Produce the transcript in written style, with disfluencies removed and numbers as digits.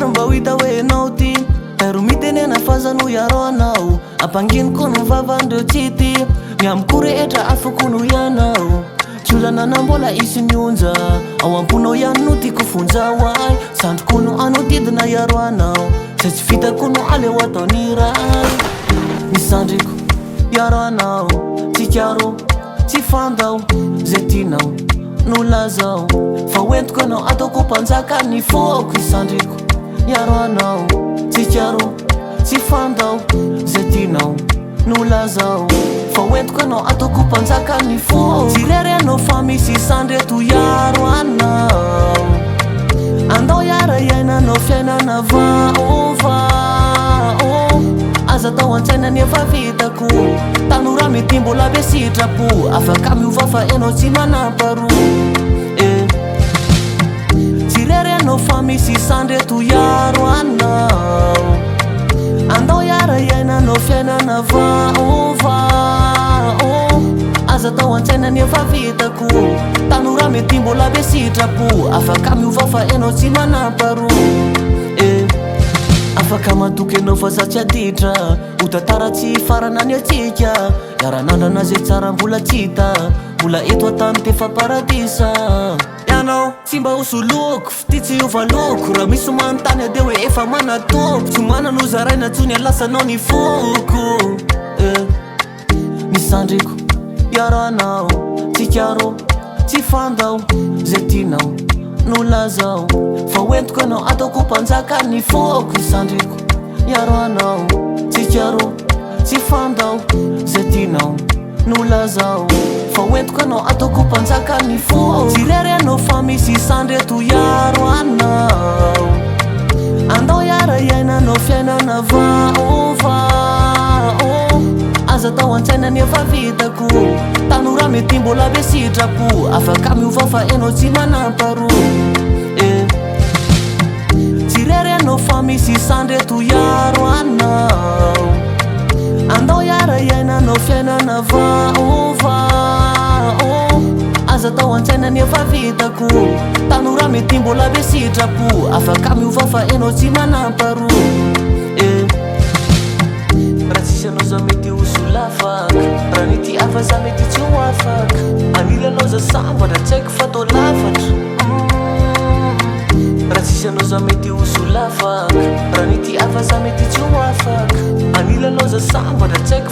Mba hita hoe anao ty Pero mitenena fazano iaro anao Ampangino kono vavandreo tsy ty Miamiko rehetra afaka no ianao Tsy olanana mbola isy mionja Ao amponao ihany no tiako fonja hoay Sandroko no anao didina iaro anao Zay tsy vitako no aleo ataony ray Ny sandriko iaro anao Tsy kiaro, tsy fandao Zay tinao no lazao Fa hoentiko anao ataoko mpanjaka ny foko Ny sandriko iaro anao Tsy kiaro, tsy fandao Zay tinao no lazao Fa hoentiko anao ataoko mpanjaka ny foko Tsy rery anao fa misy sandreto iaro anao Andao iara iainanao fiainana vaovao Aza tao an-tsaina nefa vitako Tanora mety mbola be sitrapo Afaka miova fa enao tsy manamparoa Tsy rery anao fa misy sandreto iaro anao Andao iara iainanao fiainana vaovao Aza tao an-tsaina nefa vitako Tanora mety mbola be sitrapo Afaka miova fa enao tsy manamparoa Afaka matoky anao fa za tsy aditra Ho tantara tsy farana ny atsika Iaran'andrana zay tsara mbola tsy hita Mbola eto atany tefa paradisa Anao tsy mba hosoloko Fty tsy ovaloko Raha misy manontany de hoe efa manatoko Tsy manano zaraina tsony alasanao ny foko Ny sandriko iaro anao Tsy kiaro, tsy fandao Zay tinao no lazao Fa hoentiko anao ataoko mpanjaka ny foko Ny sandriko iaro anao Tsy kiaro, tsy fandao Zay tinao no lazao Fa hoentiko anao ataoko mpanjaka ny foko Tsy rery anao fa misy sandreto iaro anao Andao iara iainanao fiainana vaovao Aza tao an-tsaina nefa vitako Tanora mety mbola be sitrapo Afaka miova fa enao tsy manamparoa Tsy rery anao fa misy sandreto iaro anao Andao iara iainanao fiainana vaovao Aza tao an-tsaina nefa vitako Tanora mety mbola be sitrapo Afaka miova fa enao tsy manamparoa Raha tsisy anao za mety hosola afaka Raha nity afa za mety tsy ho afaka Anila anao za sambatra tsy haiko fa tao lafatra Raha tsisy anao za mety hosola afaka Raha nity afa za mety tsy ho afaka Anila anao za sambatra tsy haiko